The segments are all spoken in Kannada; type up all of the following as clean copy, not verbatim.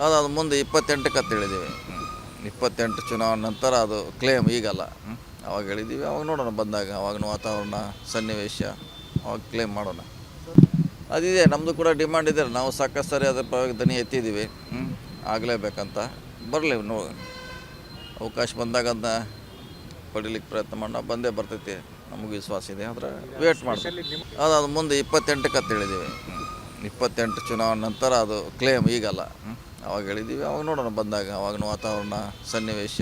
ಅದು ಮುಂದೆ 28ಕ್ಕೆ ಅಂತ ಹೇಳಿದ್ದೀವಿ. 28 ಚುನಾವಣೆ ನಂತರ ಅದು ಕ್ಲೇಮ್ ಈಗಲ್ಲ. ಅವಾಗ ಹೇಳಿದ್ದೀವಿ, ಅವಾಗ ನೋಡೋಣ ಬಂದಾಗ, ಅವಾಗಿನ ವಾತಾವರಣ ಸನ್ನಿವೇಶ ಅವಾಗ ಕ್ಲೇಮ್ ಮಾಡೋಣ. ಅದಿದೆ, ನಮ್ಮದು ಕೂಡ ಡಿಮಾಂಡ್ ಇದೆ. ನಾವು ಸಾಕಷ್ಟು ಸರಿ ಅದ್ರ ಪರವಾಗಿ ದನಿ ಎತ್ತಿದ್ದೀವಿ. ಆಗಲೇಬೇಕಂತ ಬರಲಿ, ಅವಕಾಶ ಬಂದಾಗ ಅದನ್ನ ಪಡಿಲಿಕ್ಕೆ ಪ್ರಯತ್ನ ಮಾಡೋಣ. ಬಂದೇ ಬರ್ತೈತಿ, ನಮಗೆ ವಿಶ್ವಾಸ ಇದೆ. ಆದರೆ ವೇಟ್ ಮಾಡ್ತೀವಿ. ಅದು ಮುಂದೆ 28ಕ್ಕೆ ಅಂತ ಹೇಳಿದ್ದೀವಿ. 28 ಚುನಾವಣೆ ನಂತರ ಅದು ಕ್ಲೇಮ್ ಈಗಲ್ಲ. ಅವಾಗ ಹೇಳಿದ್ದೀವಿ, ಅವಾಗ ನೋಡೋಣ ಬಂದಾಗ, ಅವಾಗಿನ ವಾತಾವರಣ ಸನ್ನಿವೇಶ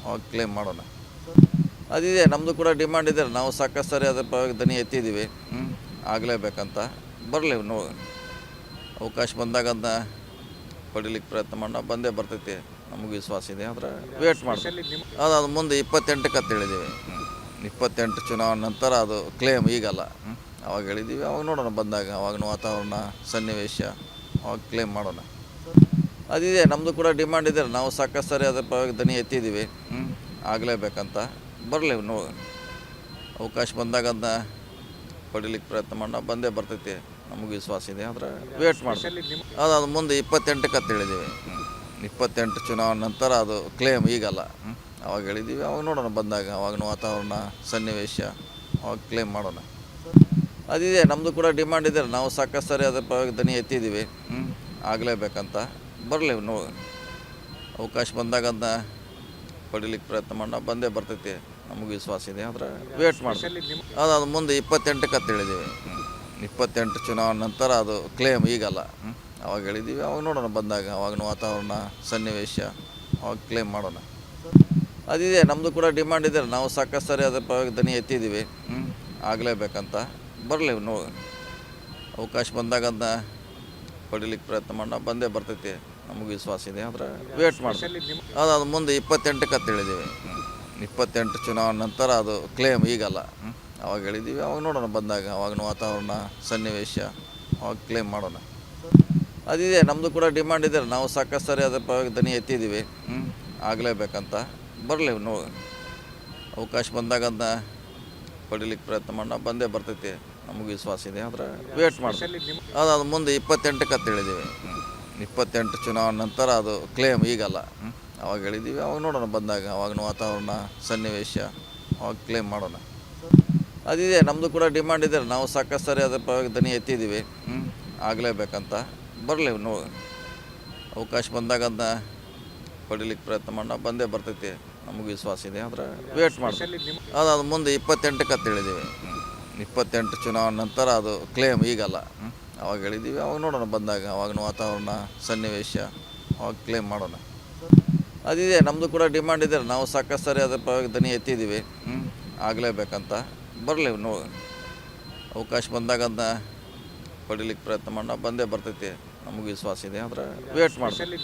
ಅವಾಗ ಕ್ಲೇಮ್ ಮಾಡೋಣ. ಅದಿದೆ, ನಮ್ಮದು ಕೂಡ ಡಿಮಾಂಡ್ ಇದೆ. ನಾವು ಸಾಕಷ್ಟು ಸರಿ ಅದ್ರ ಪರವಾಗಿ ದನಿ ಎತ್ತಿದ್ದೀವಿ. ಆಗಲೇಬೇಕಂತ ಬರಲಿ, ಅವಕಾಶ ಬಂದಾಗ ಅದನ್ನ ಪಡಿಲಿಕ್ಕೆ ಪ್ರಯತ್ನ ಮಾಡೋಣ. ಬಂದೇ ಬರ್ತೈತಿ, ನಮಗೆ ವಿಶ್ವಾಸ ಇದೆ. ಆದರೆ ವೇಟ್ ಮಾಡ್ತೀವಿ. ಅದು ಮುಂದೆ 28ಕ್ಕೆ ಅಂತ ಹೇಳಿದ್ದೀವಿ. 28 ಚುನಾವಣೆ ನಂತರ ಅದು ಕ್ಲೇಮ್ ಈಗಲ್ಲ. ಅವಾಗ ಹೇಳಿದ್ದೀವಿ, ಅವಾಗ ನೋಡೋಣ ಬಂದಾಗ, ಅವಾಗಿನ ವಾತಾವರಣ ಸನ್ನಿವೇಶ ಅವಾಗ ಕ್ಲೇಮ್ ಮಾಡೋಣ. ಅದಿದೆ, ನಮ್ಮದು ಕೂಡ ಡಿಮಾಂಡ್ ಇದೆ. ನಾವು ಸಾಕಷ್ಟು ಸರಿ ಅದ್ರ ಪರವಾಗಿ ದನಿ ಎತ್ತಿದ್ದೀವಿ. ಆಗಲೇಬೇಕಂತ ಬರಲಿ, ಅವಕಾಶ ಬಂದಾಗ ಅದನ್ನ ಪಡಿಲಿಕ್ಕೆ ಪ್ರಯತ್ನ ಮಾಡೋಣ. ಬಂದೇ ಬರ್ತೈತಿ, ನಮಗೆ ವಿಶ್ವಾಸ ಇದೆ. ಆದರೆ ವೇಟ್ ಮಾಡ್ತೀವಿ. ಅದು ಮುಂದೆ 28ಕ್ಕೆ ಅಂತ ಹೇಳಿದ್ದೀವಿ. 28 ಚುನಾವಣೆ ನಂತರ ಅದು ಕ್ಲೇಮ್ ಈಗಲ್ಲ. ಅವಾಗ ಹೇಳಿದ್ದೀವಿ, ಅವಾಗ ನೋಡೋಣ ಬಂದಾಗ, ಅವಾಗಿನ ವಾತಾವರಣ ಸನ್ನಿವೇಶ ಅವಾಗ ಕ್ಲೇಮ್ ಮಾಡೋಣ. ಅದಿದೆ, ನಮ್ಮದು ಕೂಡ ಡಿಮಾಂಡ್ ಇದೆ. ನಾವು ಸಾಕಷ್ಟು ಸರಿ ಅದ್ರ ಪರವಾಗಿ ದನಿ ಎತ್ತಿದ್ದೀವಿ. ಆಗಲೇಬೇಕಂತ ಬರಲಿ, ಅವಕಾಶ ಬಂದಾಗ ಅದನ್ನ ಪಡಿಲಿಕ್ಕೆ ಪ್ರಯತ್ನ ಮಾಡೋಣ. ಬಂದೇ ಬರ್ತೈತಿ, ನಮಗೆ ವಿಶ್ವಾಸ ಇದೆ. ಆದರೆ ವೇಟ್ ಮಾಡ್ತೀವಿ. ಅದು ಮುಂದೆ 28ಕ್ಕೆ ಅಂತ ಹೇಳಿದ್ದೀವಿ. 28 ಚುನಾವಣೆ ನಂತರ ಅದು ಕ್ಲೇಮ್ ಈಗಲ್ಲ. ಅವಾಗ ಹೇಳಿದ್ದೀವಿ, ಅವಾಗ ನೋಡೋಣ ಬಂದಾಗ, ಅವಾಗಿನ ವಾತಾವರಣ ಸನ್ನಿವೇಶ ಅವಾಗ ಕ್ಲೇಮ್ ಮಾಡೋಣ. ಅದಿದೆ, ನಮ್ಮದು ಕೂಡ ಡಿಮಾಂಡ್ ಇದೆ. ನಾವು ಸಾಕಷ್ಟು ಸರಿ ಅದ್ರ ಪರವಾಗಿ ದನಿ ಎತ್ತಿದ್ದೀವಿ. ಆಗಲೇಬೇಕಂತ ಬರಲಿ, ಅವಕಾಶ ಬಂದಾಗ ಅದನ್ನ ಪಡಿಲಿಕ್ಕೆ ಪ್ರಯತ್ನ ಮಾಡೋಣ. ಬಂದೇ ಬರ್ತೈತಿ, ನಮಗೆ ವಿಶ್ವಾಸ ಇದೆ. ಆದರೆ ವೇಟ್ ಮಾಡ್ತೀವಿ. ಅದು ಮುಂದೆ 28ಕ್ಕೆ ಅಂತ ಹೇಳಿದ್ದೀವಿ. 28 ಚುನಾವಣೆ ನಂತರ ಅದು ಕ್ಲೇಮ್ ಈಗಲ್ಲ. ಅವಾಗ ಹೇಳಿದ್ದೀವಿ, ಅವಾಗ ನೋಡೋಣ ಬಂದಾಗ, ಅವಾಗಿನ ವಾತಾವರಣ ಸನ್ನಿವೇಶ ಅವಾಗ ಕ್ಲೇಮ್ ಮಾಡೋಣ. ಅದಿದೆ, ನಮ್ಮದು ಕೂಡ ಡಿಮಾಂಡ್ ಇದೆ. ನಾವು ಸಾಕಷ್ಟು ಸರಿ ಅದ್ರ ಪರವಾಗಿ ದನಿ ಎತ್ತಿದ್ದೀವಿ. ಆಗಲೇಬೇಕಂತ ಬರಲಿ, ಅವಕಾಶ ಬಂದಾಗ ಅದನ್ನ ಪಡಿಲಿಕ್ಕೆ ಪ್ರಯತ್ನ ಮಾಡೋಣ. ಬಂದೇ ಬರ್ತೈತಿ, ನಮಗೆ ವಿಶ್ವಾಸ ಇದೆ. ಆದರೆ ವೇಟ್ ಮಾಡ್ತೀವಿ. ಅದು ಮುಂದೆ 28ಕ್ಕೆ ಅಂತ ಹೇಳಿದ್ದೀವಿ. 28 ಚುನಾವಣೆ ನಂತರ ಅದು ಕ್ಲೇಮ್ ಈಗಲ್ಲ. ಅವಾಗ ಹೇಳಿದ್ದೀವಿ, ಅವಾಗ ನೋಡೋಣ ಬಂದಾಗ, ಅವಾಗಿನ ವಾತಾವರಣ ಸನ್ನಿವೇಶ ಅವಾಗ ಕ್ಲೇಮ್ ಮಾಡೋಣ. ಅದಿದೆ, ನಮ್ಮದು ಕೂಡ ಡಿಮಾಂಡ್ ಇದೆ. ನಾವು ಸಾಕಷ್ಟು ಸರಿ ಅದ್ರ ಪರವಾಗಿ ದನಿ ಎತ್ತಿದ್ದೀವಿ. ಆಗಲೇಬೇಕಂತ ಬರಲಿ, ಅವಕಾಶ ಬಂದಾಗ ಅದನ್ನ ಪಡಿಲಿಕ್ಕೆ ಪ್ರಯತ್ನ ಮಾಡೋಣ. ಬಂದೇ ಬರ್ತೈತಿ, ನಮಗೆ ವಿಶ್ವಾಸ ಇದೆ. ಆದರೆ ವೇಟ್ ಮಾಡ್ತೀವಿ. ಅದು ಮುಂದೆ 28ಕ್ಕೆ ಅಂತ ಹೇಳಿದ್ದೀವಿ. 28 ಚುನಾವಣೆ ನಂತರ ಅದು ಕ್ಲೇಮ್ ಈಗಲ್ಲ. ಅವಾಗ ಹೇಳಿದ್ದೀವಿ, ಅವಾಗ ನೋಡೋಣ ಬಂದಾಗ, ಅವಾಗಿನ ವಾತಾವರಣ ಸನ್ನಿವೇಶ ಅವಾಗ ಕ್ಲೇಮ್ ಮಾಡೋಣ. ಅದಿದೆ, ನಮ್ಮದು ಕೂಡ ಡಿಮಾಂಡ್ ಇದೆ. ನಾವು ಸಾಕಷ್ಟು ಸರಿ ಅದ್ರ ಪರವಾಗಿ ದನಿ ಎತ್ತಿದ್ದೀವಿ. ಆಗಲೇಬೇಕಂತ ಬರಲಿ, ಅವಕಾಶ ಬಂದಾಗ ಅದನ್ನ ಪಡಿಲಿಕ್ಕೆ ಪ್ರಯತ್ನ ಮಾಡೋಣ. ಬಂದೇ ಬರ್ತೈತಿ, ನಮಗೆ ವಿಶ್ವಾಸ ಇದೆ. ಆದರೆ ವೇಟ್ ಮಾಡ್ತೀವಿ.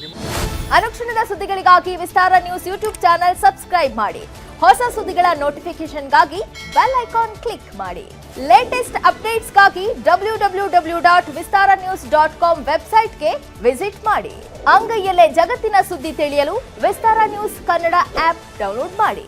ಅನುಕ್ಷಣದ ಸುದ್ದಿಗಳಿಗಾಗಿ ವಿಸ್ತಾರ ನ್ಯೂಸ್ ಯೂಟ್ಯೂಬ್ ಚಾನೆಲ್ ಸಬ್ಸ್ಕ್ರೈಬ್ ಮಾಡಿ. ಹೊಸ ಸುದ್ದಿಗಳ ನೋಟಿಫಿಕೇಶನ್ಗಾಗಿ ಬೆಲ್ ಐಕಾನ್ ಕ್ಲಿಕ್ ಮಾಡಿ. ಲೇಟೆಸ್ಟ್ ಅಪ್ಡೇಟ್ಸ್ಗಾಗಿ www.vistaranews.com ವೆಬ್ಸೈಟ್ಗೆ ವಿಸಿಟ್ ಮಾಡಿ. ಅಂಗೈಯಲ್ಲೇ ಜಗತ್ತಿನ ಸುದ್ದಿ ತಿಳಿಯಲು ವಿಸ್ತಾರ ನ್ಯೂಸ್ ಕನ್ನಡ ಆಪ್ ಡೌನ್ಲೋಡ್ ಮಾಡಿ.